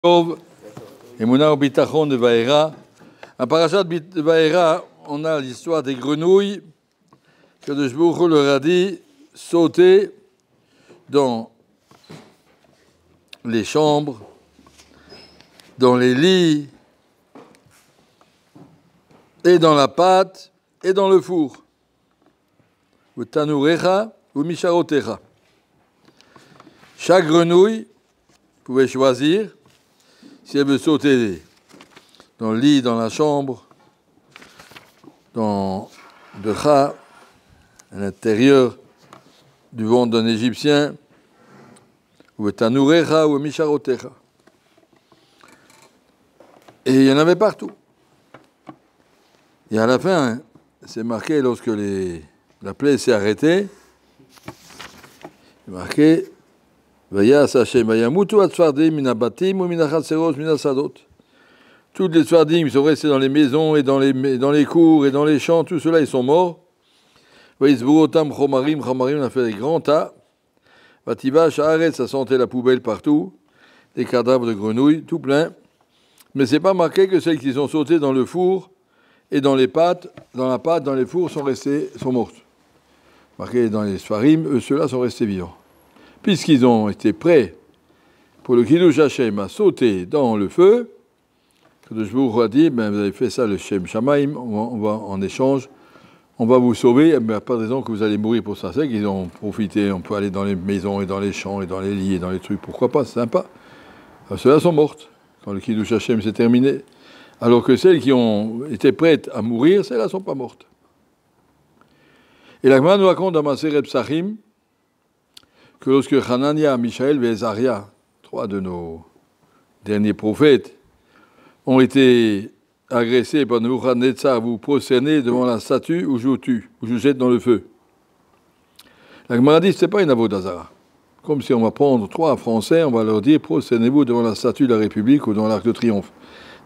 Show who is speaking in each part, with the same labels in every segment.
Speaker 1: Tov, Emouna Bitachon de Vaera. À Parashat de Vaera, on a l'histoire des grenouilles que de Shbuch leur a dit sauter dans les chambres, dans les lits, et dans la pâte, et dans le four. Ou Tanurecha, ou Misharotecha. Chaque grenouille pouvait choisir si elle veut sauter dans le lit, dans la chambre, dans le Kha, à l'intérieur du ventre d'un Égyptien, ou Tanurecha, ou Misharotecha. Et il y en avait partout. Et à la fin, c'est marqué, lorsque la plaie s'est arrêtée, c'est marqué Vayas Hashem vayamutu atzfardim min habatim ou min hachatserot min hasadot. Toutes les tzfardim qui sont restés dans les maisons et dans les cours et dans les champs, tout cela ils sont morts. Vayizburotam chomarim, chomarim, on a fait des grands tas. Vativa sha'aret, ça sentait la poubelle partout, des cadavres de grenouilles, tout plein. Mais c'est pas marqué que celles qui sont sautées dans le four et dans les pâtes, dans la pâte, dans les fours, sont mortes. Marqué dans les sfarim, eux, ceux-là sont restés vivants. Puisqu'ils ont été prêts pour le Kiddush Hashem à sauter dans le feu, que je vous ai dit, vous avez fait ça le Shem Shamaim, on va en échange, on va vous sauver, mais il n'y a pas de raison que vous allez mourir pour ça. C'est qu'ils ont profité, on peut aller dans les maisons et dans les champs et dans les lits et dans les trucs, pourquoi pas, c'est sympa. Alors, ceux-là sont mortes quand le Kiddush Hashem s'est terminé. Alors que celles qui ont été prêtes à mourir, celles-là ne sont pas mortes. Et la Gemara nous raconte dans Maseret Psachim que lorsque Hanania, Mishaël et Azaria, trois de nos derniers prophètes, ont été agressés par Nebuchadnezzar, vous prosternez devant la statue où je vous tue, où je vous jette dans le feu. La Gemara dit, ce n'est pas une avodazara. Comme si on va prendre trois Français, on va leur dire, prosternez-vous devant la statue de la République ou devant l'Arc de Triomphe.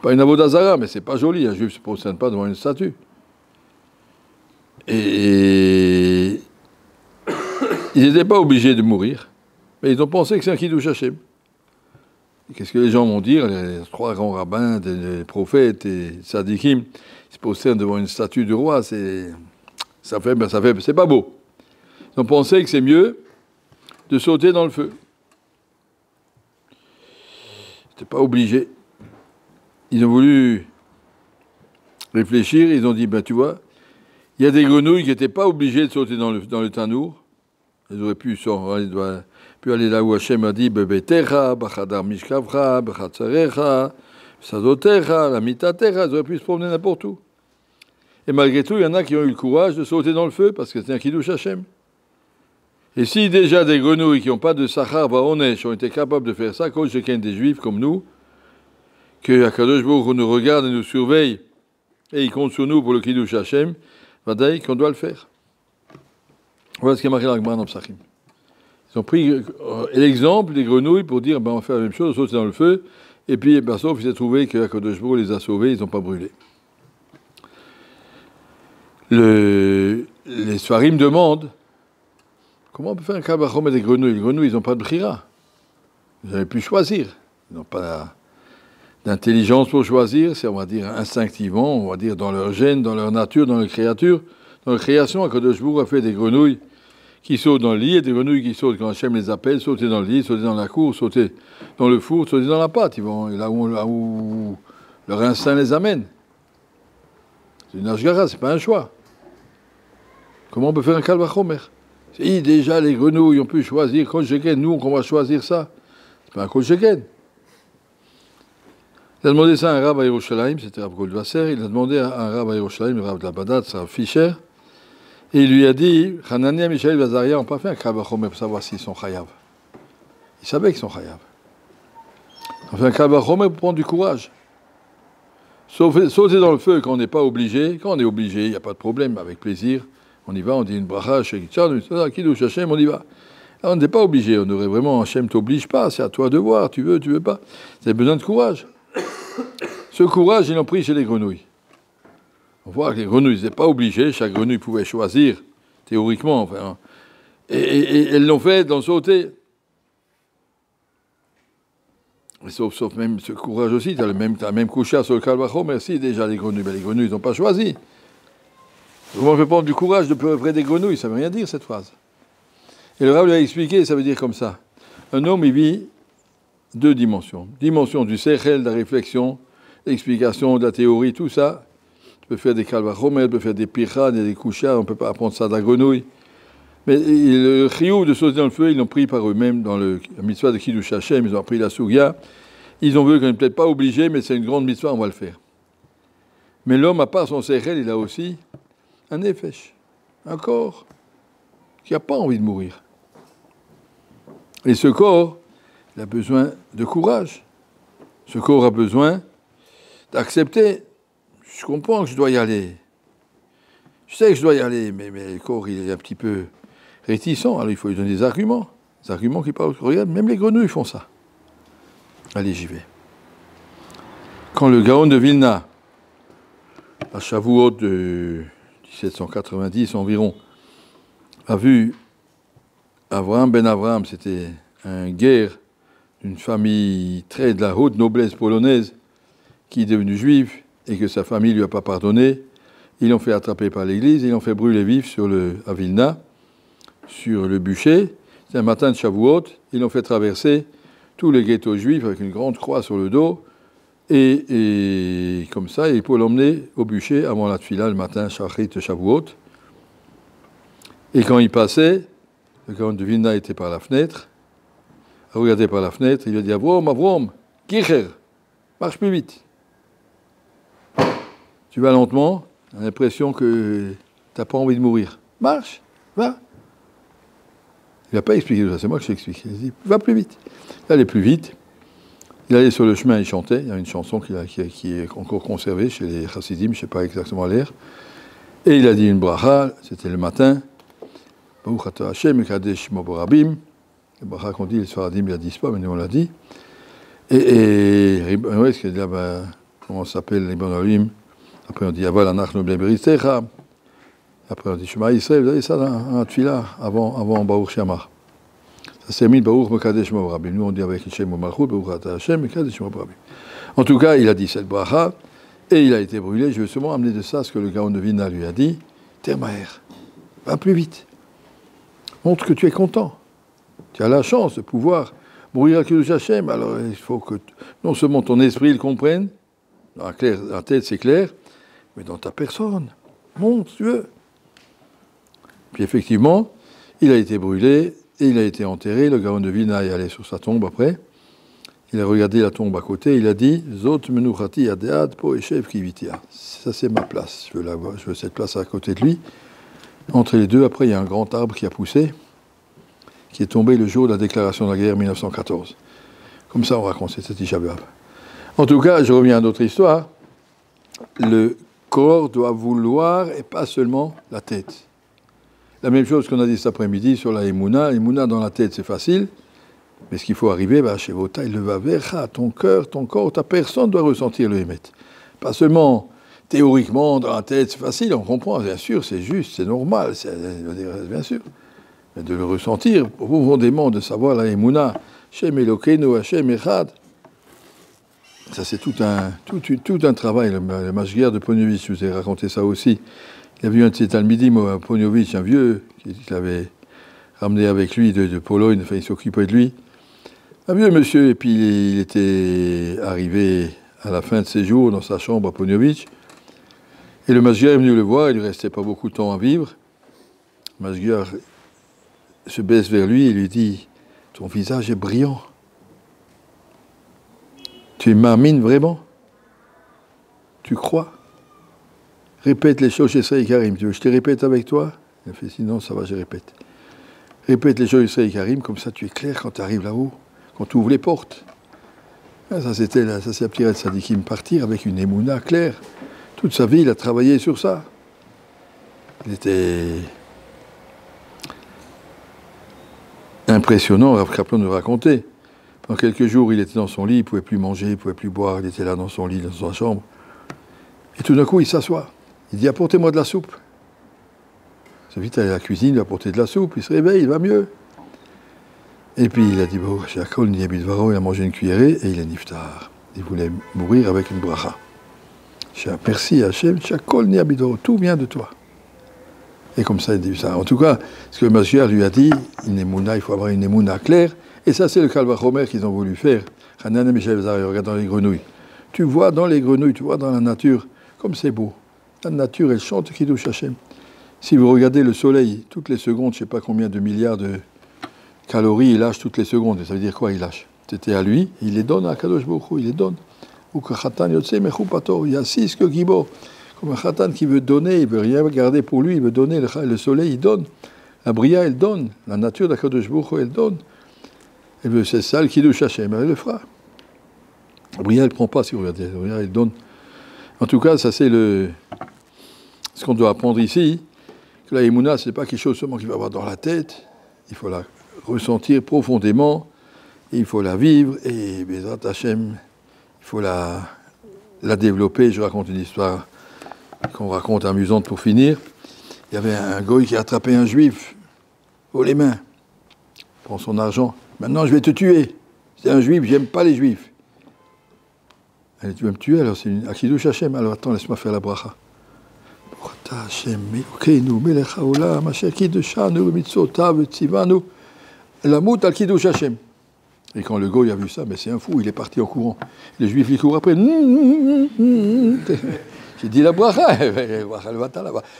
Speaker 1: Pas une avodazara, mais c'est pas joli, un juif ne se prosterne pas devant une statue. Et ils n'étaient pas obligés de mourir, mais ils ont pensé que c'est un Kiddush Hashem. Qu'est-ce que les gens vont dire? Les trois grands rabbins, les prophètes et les sadikim, ils se prosternent devant une statue du roi, c'est pas beau. Ils ont pensé que c'est mieux de sauter dans le feu. Ils n'étaient pas obligés. Ils ont voulu réfléchir, ils ont dit, tu vois, il y a des grenouilles qui n'étaient pas obligées de sauter dans le tanour. Elles auraient pu aller là où Hachem a dit Bebetecha, Bachadar Mishkavcha, Bechatzarecha, Sadotecha, la Mitatecha, elles auraient pu se promener n'importe où. Et malgré tout, il y en a qui ont eu le courage de sauter dans le feu parce que c'est un Kiddush Hashem. Et si déjà des grenouilles qui n'ont pas de Sachar Vaonesh ont été capables de faire ça, quand chacun des Juifs comme nous, que Akadosh Baruch nous regarde et nous surveille et il compte sur nous pour le Kiddush Hashem, vadaï qu'on doit le faire. Voilà ce qui est marqué dans la Gemara dans Psachim. Ils ont pris l'exemple des grenouilles pour dire on va faire la même chose, sauter dans le feu, et puis sauf qu'ils ont trouvé que Akadosh Baruch les a sauvés, ils n'ont pas brûlé. Les Sfarim demandent comment on peut faire un kabachom avec des grenouilles. Les grenouilles, ils n'ont pas de bchira. Ils avaient pu choisir. Ils n'ont pas d'intelligence pour choisir, c'est, on va dire, instinctivement, on va dire, dans leur gène, dans leur nature, dans leur créature. Dans la création, Akadosh Baruch a fait des grenouilles qui sautent dans le lit et des grenouilles qui sautent quand Hachem les appelle, sauter dans le lit, sauter dans la cour, sauter dans le four, sauter dans la pâte. Ils vont là où leur instinct les amène. C'est une ashgara, c'est pas un choix. Comment on peut faire un kal vachomer? Si déjà les grenouilles ont pu choisir kol sheken, nous on va choisir ça. C'est pas un kol sheken. Il a demandé ça à un rabbin à Yerushalayim, c'était Rav Goldwasser. Il a demandé à un rabbin à Yerushalayim, le rabbin de la Badat, c'est Rav Fischer. Et il lui a dit, Hanania, Mishaël, Azaria n'ont pas fait un Kabachomer pour savoir s'ils sont chayav. Ils savaient qu'ils sont chayav. On fait un Kabachomer pour prendre du courage. Sauter dans le feu quand on n'est pas obligé. Quand on est obligé, il n'y a pas de problème, avec plaisir. On y va, on dit une bracha, Kiddush Hashem, on y va. Alors, on n'est pas obligé, on aurait vraiment, Hashem t'oblige pas, c'est à toi de voir, tu veux pas. Vous avez besoin de courage. Ce courage, ils l'ont pris chez les grenouilles. On voit que les grenouilles n'étaient pas obligées, chaque grenouille pouvait choisir, théoriquement, enfin. Et elles l'ont fait dans sauter. Sauf même ce courage aussi, tu as le même couchard sur le Kalvacho, merci déjà les grenouilles. Ben, les grenouilles, ils n'ont pas choisi. Comment on peut prendre du courage de près des grenouilles? Ça ne veut rien dire cette phrase. Et le Rav lui a expliqué, ça veut dire comme ça. Un homme, il vit deux dimensions. Dimension du sechel, de la réflexion, l'explication, de la théorie, tout ça. Tu peux faire des Kalvachomer, tu peux faire des pichas, des couchards, on ne peut pas apprendre ça de la grenouille. Mais le chiyuv de sauter dans le feu, ils l'ont pris par eux-mêmes dans la mitzvah de Kiddush Hashem, ils ont appris la Sugya. Ils ont vu qu'on n'est peut-être pas obligé, mais c'est une grande mitzvah, on va le faire. Mais l'homme, à part son sechel, il a aussi un nefesh, un corps, qui n'a pas envie de mourir. Et ce corps, il a besoin de courage. Ce corps a besoin d'accepter. Je comprends que je dois y aller. Je sais que je dois y aller, mais le corps, il est un petit peu réticent, alors il faut lui donner des arguments qui parlent. Regarde, même les grenouilles font ça. Allez, j'y vais. Quand le Gaon de Vilna, à Shavuot de 1790 environ, a vu Avraham ben Avraham, c'était un guerre d'une famille très de la haute noblesse polonaise, qui est devenu juif et que sa famille ne lui a pas pardonné, ils l'ont fait attraper par l'église, ils l'ont fait brûler vif à Vilna, sur le bûcher. C'est un matin de Shavuot, ils l'ont fait traverser tous les ghettos juifs avec une grande croix sur le dos, et comme ça, il faut l'emmener au bûcher avant la tfila le matin, Shachrit de Shavuot. Et quand il passait, le Gaon de Vilna était par la fenêtre, a regardé par la fenêtre, il a dit Avrom, Kicher, marche plus vite. Tu vas lentement, tu as l'impression que tu n'as pas envie de mourir. Marche, va. Il n'a pas expliqué ça, c'est moi qui j'explique. Il a dit va plus vite. Il allait plus vite. Il allait sur le chemin, il chantait. Il y a une chanson qui est encore conservée chez les chassidim, je ne sais pas exactement l'air. Et il a dit une bracha, c'était le matin. Baruch atah Hashem, Mekadesh Shmo Borabim. Le bracha qu'on dit, les Sfaradim ne la disent pas, mais nous on l'a dit. Ouais, ce qu'il dit là, comment ça s'appelle les Bonalim. Après on dit Aval Anachnu Bnei Beritecha. Après on dit Shema Yisrael. Vous avez ça dans un tefila avant Baruch Shamar. Ça s'est mis Baruch Mekadesh Shmo Borabim. Nous on dit avec Shem ou Malchut, Baruch atah Hashem, Mekadesh Shmo Borabim. En tout cas, il a dit cette bracha et il a été brûlé. Je veux seulement amener de ça ce que le Gaon de Vilna lui a dit. Termaer, va plus vite. Montre que tu es content. Tu as la chance de pouvoir mourir à Kiddush Hashem. Alors il faut que non seulement ton esprit le comprenne, dans la tête c'est clair, mais dans ta personne. Montre, tu veux. Puis effectivement, il a été brûlé et il a été enterré. Le Gaon de Vilna est allé sur sa tombe après. Il a regardé la tombe à côté. Il a dit Zot menuchati adead po eshev kivitia. Ça c'est ma place. Je veux cette place à côté de lui. Entre les deux, après, il y a un grand arbre qui a poussé, qui est tombé le jour de la déclaration de la guerre 1914. Comme ça, on raconte cette Tisha B'Av. En tout cas, je reviens à notre histoire. Le corps doit vouloir, et pas seulement la tête. La même chose qu'on a dit cet après-midi sur la Emouna. Emouna dans la tête, c'est facile. Mais ce qu'il faut arriver, chez Vota, il le va vers ton cœur, ton corps, ta personne doit ressentir le Hémet. Pas seulement théoriquement, dans la tête, c'est facile, on comprend, bien sûr, c'est juste, c'est normal, bien sûr. Mais de le ressentir profondément, de savoir la Emouna, Shem Elokeinu, Hashem Echad, ça c'est tout un travail. Le Mashgiach de Poniovitch, je vous ai raconté ça aussi. Il y avait eu un de ses talmidim à Poniovitch, un vieux, qui l'avait ramené avec lui de Pologne, enfin il s'occupait de lui. Un vieux monsieur, et puis il était arrivé à la fin de ses jours dans sa chambre à Poniovitch. Et le Mashgiach est venu le voir, il ne lui restait pas beaucoup de temps à vivre. Le Mashgiach se baisse vers lui et lui dit « Ton visage est brillant. Tu m'amines vraiment? Tu crois? Répète les choses chez Israël Karim. Tu veux que je te répète avec toi ?» Il a fait « Sinon, ça va, je répète. » Répète les choses chez Israël Karim, comme ça tu es clair quand tu arrives là-haut, quand tu ouvres les portes. Ça c'est Aptiret Sadikim, partir avec une émouna claire. Toute sa vie, il a travaillé sur ça. Il était impressionnant, Rav Kaplan nous racontait. Pendant quelques jours, il était dans son lit, il ne pouvait plus manger, il ne pouvait plus boire, il était là dans son lit, dans sa chambre. Et tout d'un coup, il s'assoit. Il dit « Apportez-moi de la soupe ». C'est vite aller à la cuisine, il va apporter de la soupe, il se réveille, il va mieux. Et puis il a dit, bon, Shakol Niabidvaro, il a mangé une cuillerée et il est niftar. Il voulait mourir avec une bracha. Merci Hachem, Shakol Niabidvaro, tout vient de toi. Et comme ça, il dit ça. En tout cas, ce que Mashiach lui a dit, une émouna, il faut avoir une émouna claire. Et ça, c'est le Kalvachomer qu'ils ont voulu faire. Hanan et Michel Zari, regarde dans les grenouilles. Tu vois dans les grenouilles, tu vois dans la nature, comme c'est beau. La nature, elle chante Kiddush Hashem. Si vous regardez le soleil, toutes les secondes, je ne sais pas combien de milliards de calories il lâche toutes les secondes. Ça veut dire quoi, il lâche? C'était à lui, il les donne à Kadosh Baruch Hu, il les donne. Ou que Khatan Yotse Mechupato, il y a 6 que Gibor. Comme un Khatan qui veut donner, il ne veut rien garder pour lui, il veut donner. Le soleil, il donne. La Bria, elle donne. La nature d'Akadosh Baruch Hu, elle donne. C'est ça le Kiddush Hashem, elle le fera. La Bria, elle ne prend pas, si vous regardez. La Bria, elle donne. En tout cas, ça c'est ce qu'on doit apprendre ici, que la Emouna, ce n'est pas quelque chose seulement qu'il va avoir dans la tête, il faut la ressentir profondément, il faut la vivre, et Bezrat Hashem, il faut la développer. Je raconte une histoire qu'on raconte amusante pour finir. Il y avait un goy qui a attrapé un juif, haut les mains, prend son argent. Maintenant, je vais te tuer. C'est un juif, j'aime pas les juifs. Elle dit, tu vas me tuer, alors c'est une Kiddush Hashem. Alors attends, laisse-moi faire la bracha. Hashem, Elokeinu, Melech haolam, Asher kiddushanu, b'mitzvotav, v'tzivanu, lamut al Kiddush Hashem. Et quand le goy a vu ça, mais c'est un fou, il est parti en courant. Les juifs, ils courent après. J'ai dit la bracha,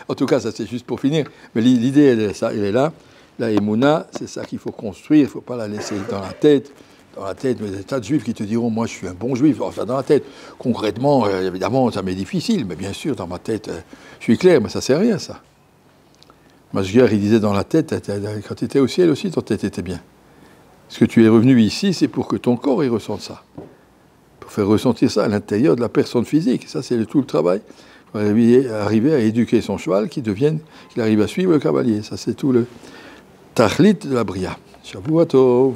Speaker 1: en tout cas, ça c'est juste pour finir. Mais l'idée, elle est là. La Emouna, c'est ça qu'il faut construire, il ne faut pas la laisser dans la tête. Dans la tête, mais il y a des tas de juifs qui te diront, moi je suis un bon juif, enfin dans la tête. Concrètement, évidemment, ça m'est difficile, mais bien sûr, dans ma tête, je suis clair, mais ça ne sert à rien, ça. Mashiach, il disait dans la tête, quand tu étais au ciel aussi, ton tête était bien. Ce que tu es revenu ici, c'est pour que ton corps y ressente ça. Pour faire ressentir ça à l'intérieur de la personne physique. Ça, c'est tout le travail. Pour arriver à éduquer son cheval, qu'il arrive à suivre le cavalier. Ça, c'est tout le tachlit de la bria. Shavua tov.